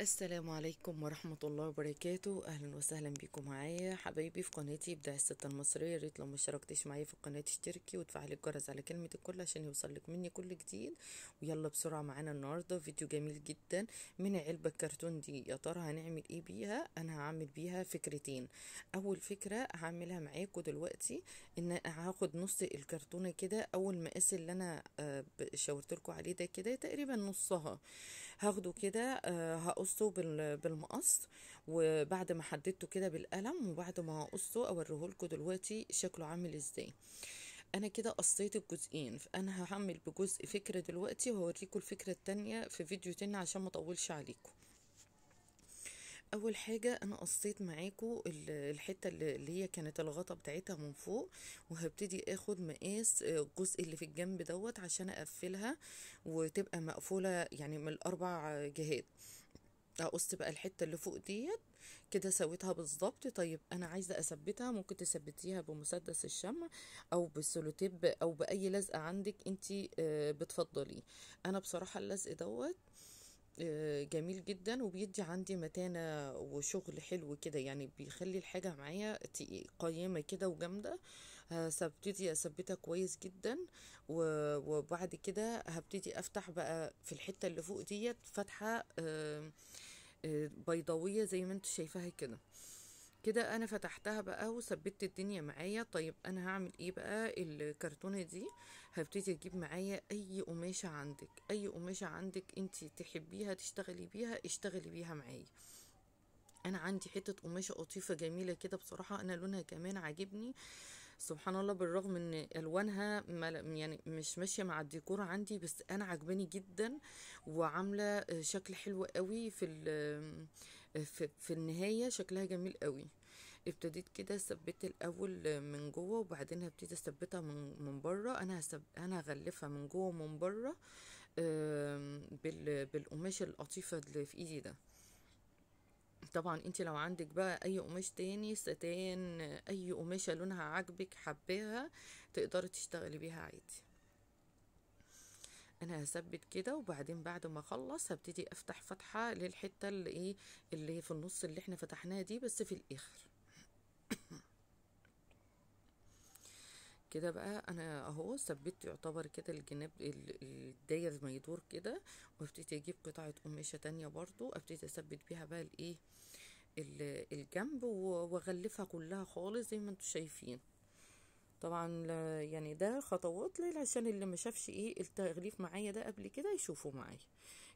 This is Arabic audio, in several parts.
السلام عليكم ورحمة الله وبركاته. أهلا وسهلا بكم معايا حبايبي في قناتي إبداع الست المصرية. يا ريت لو ما اشتركتش معايا في القناة تشتركي وتفعلي الجرس على كلمة الكل عشان يوصلك مني كل جديد. ويلا بسرعة، معانا النهاردة فيديو جميل جدا من علبة الكرتون دي. يا ترى هنعمل ايه بيها؟ أنا هعمل بيها فكرتين. أول فكرة هعملها معاكم دلوقتي ان هاخد نص الكرتونة كده، أول مقاس اللي أنا شاورتلكوا عليه ده كده تقريبا نصها. هاخده كده، هقصه بالمقص. وبعد ما حددته كده بالقلم، وبعد ما هقصه اوريهولكوا دلوقتي شكله عامل ازاي. انا كده قصيت الجزئين، فانا هعمل بجزء فكرة دلوقتي وهوريكم الفكرة التانية في فيديو تاني عشان ما اطولش عليكم. اول حاجة انا قصيت معاكم الحتة اللي هي كانت الغطا بتاعتها من فوق، وهبتدي اخد مقاس الجزء اللي في الجنب دوت عشان اقفلها وتبقى مقفولة يعني من الاربع جهات. اقص بقى الحته اللي فوق ديت كده سويتها بالظبط. طيب انا عايزه اثبتها، ممكن تثبتيها بمسدس الشمع او بالسولوتيب او باي لزقه عندك انتي بتفضليه. انا بصراحه اللزق دوت جميل جدا وبيدي عندي متانة وشغل حلو كده، يعني بيخلي الحاجة معايا قيمة كده وجامدة. هبتدي اثبتها كويس جدا. وبعد كده هبتدي افتح بقى في الحتة اللي فوق ديت فتحة بيضاوية زي ما انت شايفاها كده. كده انا فتحتها بقى وثبت الدنيا معايا. طيب انا هعمل ايه بقى؟ الكرتونة دي هبتدي اجيب معايا اي قماشة عندك، اي قماشة عندك انت تحبيها تشتغلي بيها اشتغلي بيها معايا. انا عندي حته قماشه قطيفه جميله كده، بصراحه انا لونها كمان عاجبني. سبحان الله، بالرغم ان الوانها يعني مش ماشيه مع الديكور عندي، بس انا عجباني جدا وعامله شكل حلو قوي في النهايه شكلها جميل قوي. ابتديت كده ثبت الاول من جوه، وبعدين هبتدي اثبتها من بره. انا هغلفها من جوه ومن بره بالقماش القطيفه اللي في ايدي ده. طبعا انت لو عندك بقى اي قماش تاني، ستان، اي قماشة لونها عاجبك حباها تقدري تشتغلي بيها عادي. انا هثبت كده، وبعدين بعد ما اخلص هبتدي افتح فتحة للحتة اللي ايه، اللي هي في النص اللي احنا فتحناها دي بس في الاخر. كده بقى انا اهو ثبت يعتبر كده الجناب الداير ما يدور كده. وابتدي اجيب قطعة قماشة تانية برضو ابتدي اثبت بيها بقى الايه، الجنب واغلفها كلها خالص زي ما انتوا شايفين. طبعا يعني ده خطوات عشان اللي ما شافش ايه التغليف معايا ده قبل كده يشوفوا معايا.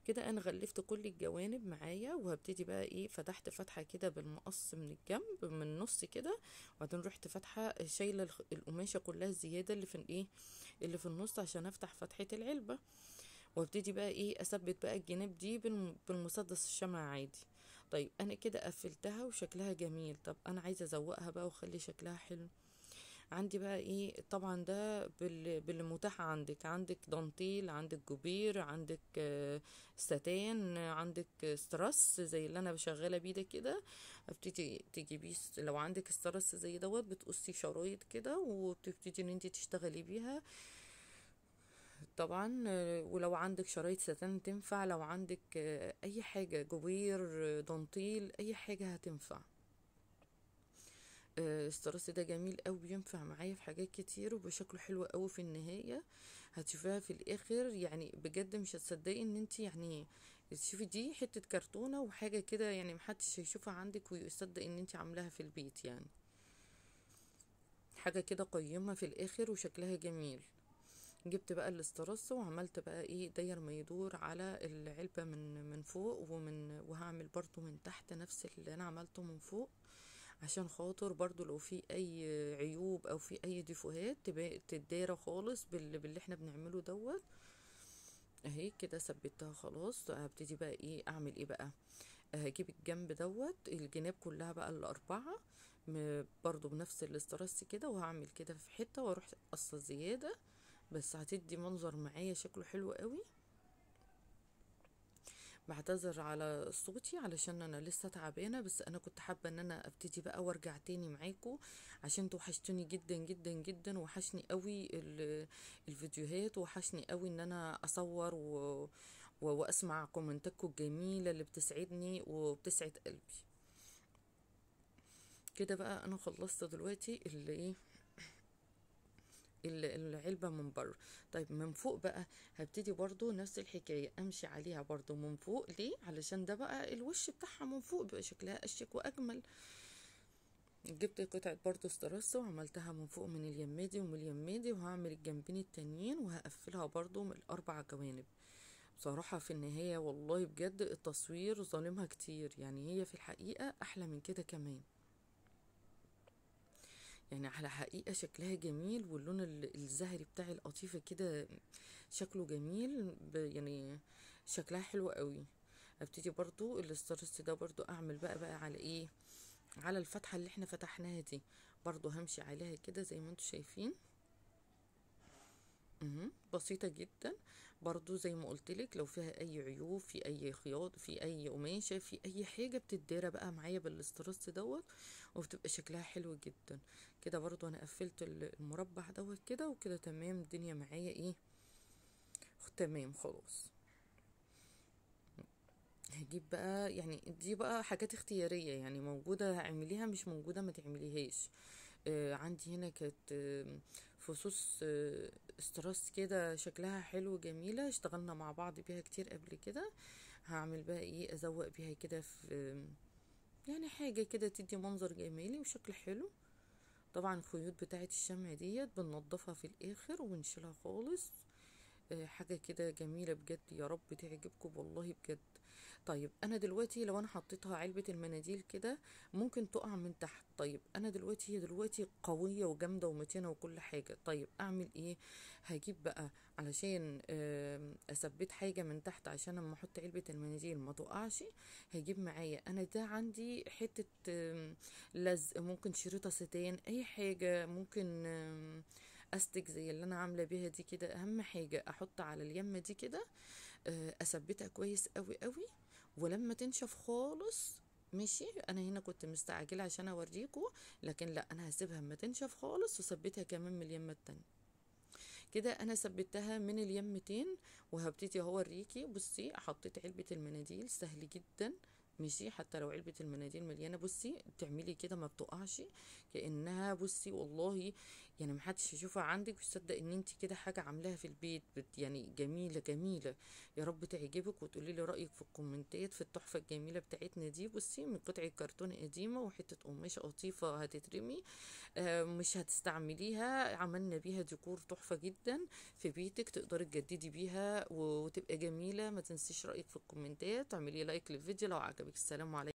كده انا غلفت كل الجوانب معايا، وهبتدي بقى ايه، فتحت فتحة كده بالمقص من الجنب من النص كده. وبعدين رحت فاتحة شايلة القماشة كلها الزيادة اللي في الايه، اللي في النص عشان افتح فتحة العلبة. وابتدي بقى ايه اثبت بقى الجناب دي بالمسدس الشمع عادي. طيب انا كده قفلتها وشكلها جميل. طب انا عايزه ازوقها بقى واخلي شكلها حلو. عندي بقى ايه، طبعا ده بالمتاح عندك. عندك دانتيل، عندك جوبير، عندك ستان، عندك استرس زي اللي انا شغاله بيه ده كده. ابتدي تجيبيه لو عندك استرس زي دوت بتقصي شرايط كده وبتبتدي ان انت تشتغلي بيها. طبعا ولو عندك شرايط ستان تنفع، لو عندك اي حاجه جوبير، دانتيل، اي حاجه هتنفع. السترس ده جميل قوي، بينفع معايا في حاجات كتير وبشكله حلو قوي في النهاية. هتشوفيها في الاخر يعني بجد مش هتصدقي ان انت يعني تشوفي دي حتة كرتونة وحاجة كده، يعني محدش هيشوفها عندك ويصدق ان انت عاملاها في البيت. يعني حاجة كده قيمة في الاخر وشكلها جميل. جبت بقى الاسترس وعملت بقى ايه داير ما يدور على العلبة من فوق وهعمل برضو من تحت نفس اللي انا عملته من فوق، عشان خاطر برضو لو في اي عيوب او في اي ديفوهات تبقى تتدارى خالص باللي احنا بنعمله دوت. اهي كده ثبتها خلاص. هبتدي بقى ايه اعمل ايه بقى. هجيب الجنب دوت الجناب كلها بقى الاربعة برضو بنفس الاسترس كده، وهعمل كده في حتة واروح قصة زيادة، بس هتدي منظر معايا شكله حلو قوي. بعتذر على صوتي علشان انا لسه تعبانه، بس انا كنت حابه ان انا ابتدي بقى وارجع تاني معاكم عشان توحشتوني جدا جدا جدا. وحشني قوي الفيديوهات، وحشني قوي ان انا اصور واسمع كومنتاتكم الجميله اللي بتسعدني وبتسعد قلبي. كده بقى انا خلصت دلوقتي اللي ايه العلبة من بره. طيب من فوق بقى هبتدي برضو نفس الحكاية، امشي عليها برضو من فوق. ليه؟ علشان ده بقى الوش بتاعها من فوق بيبقى شكلها اشيك واجمل. جبت قطعة برضو استرس وعملتها من فوق من اليمادي ومن اليمادي، وهعمل الجنبين التانيين وهقفلها برضو من الاربع جوانب. بصراحة في النهاية والله بجد التصوير ظالمها كتير، يعني هي في الحقيقة احلى من كده كمان. يعني على حقيقة شكلها جميل، واللون الزهري بتاع القطيفة كده شكله جميل، يعني شكلها حلو قوي. ابتدي برضو الاسترس ده برضو اعمل بقى على ايه، على الفتحة اللي احنا فتحناها دي، برضو همشي عليها كده زي ما انتوا شايفين. بسيطة جدا. برضو زي ما قلتلك لو فيها اي عيوب في اي خياط في اي قماشة في اي حاجة بتتدارى بقى معايا بالاسترس دوت، وبتبقى شكلها حلو جدا. كده برضو انا قفلت المربع دوت كده، وكده تمام الدنيا معايا ايه، تمام خلاص. هجيب بقى، يعني دي بقى حاجات اختيارية، يعني موجودة هعمليها، مش موجودة ما تعمليهاش. عندي هنا كانت فصوص استراس كده شكلها حلو جميلة، اشتغلنا مع بعض بيها كتير قبل كده. هعمل بقى ايه، ازوق بيها كده في يعني حاجة كده تدي منظر جمالي وشكل حلو. طبعا الخيوط بتاعة الشمع ديت بننضفها في الاخر وبنشيلها خالص. حاجة كده جميلة بجد، يا رب تعجبكم والله بجد. طيب انا دلوقتي لو انا حطيتها علبة المناديل كده ممكن تقع من تحت. طيب انا دلوقتي هي دلوقتي قوية وجامدة ومتينة وكل حاجة، طيب اعمل ايه؟ هجيب بقى علشان اثبت حاجة من تحت عشان لما احط علبة المناديل ما تقعش. هجيب معايا انا ده عندي حتة لزق، ممكن شريطة ستان، اي حاجة ممكن استك زي اللي انا عامله بيها دي كده. اهم حاجه احط على اليمه دي كده، اثبتها كويس قوي قوي. ولما تنشف خالص، ماشي، انا هنا كنت مستعجله عشان اوريكم، لكن لا انا هسيبها اما تنشف خالص وثبتها كمان من اليمه التانية. كده انا ثبتها من اليمتين، وهبتدي اوريكي. بصي حطيت علبه المناديل سهل جدا، ماشي، حتى لو علبة المناديل مليانة بصي تعملي كده ما بتقعش كأنها، بصي والله يعني محدش يشوفها عندك ويصدق ان انت كده حاجة عاملاها في البيت، يعني جميلة جميلة. يا رب تعجبك وتقولي لي رأيك في الكومنتات في التحفة الجميلة بتاعتنا دي. بصي من قطعة كرتون قديمة وحتة قماشة قطيفة هتترمي، مش هتستعمليها، عملنا بيها ديكور تحفة جدا في بيتك، تقدري تجددي بيها وتبقى جميلة. ما تنسيش رأيك في الكومنتات، اعملي لايك للفيديو لو عجبك. السلام عليكم.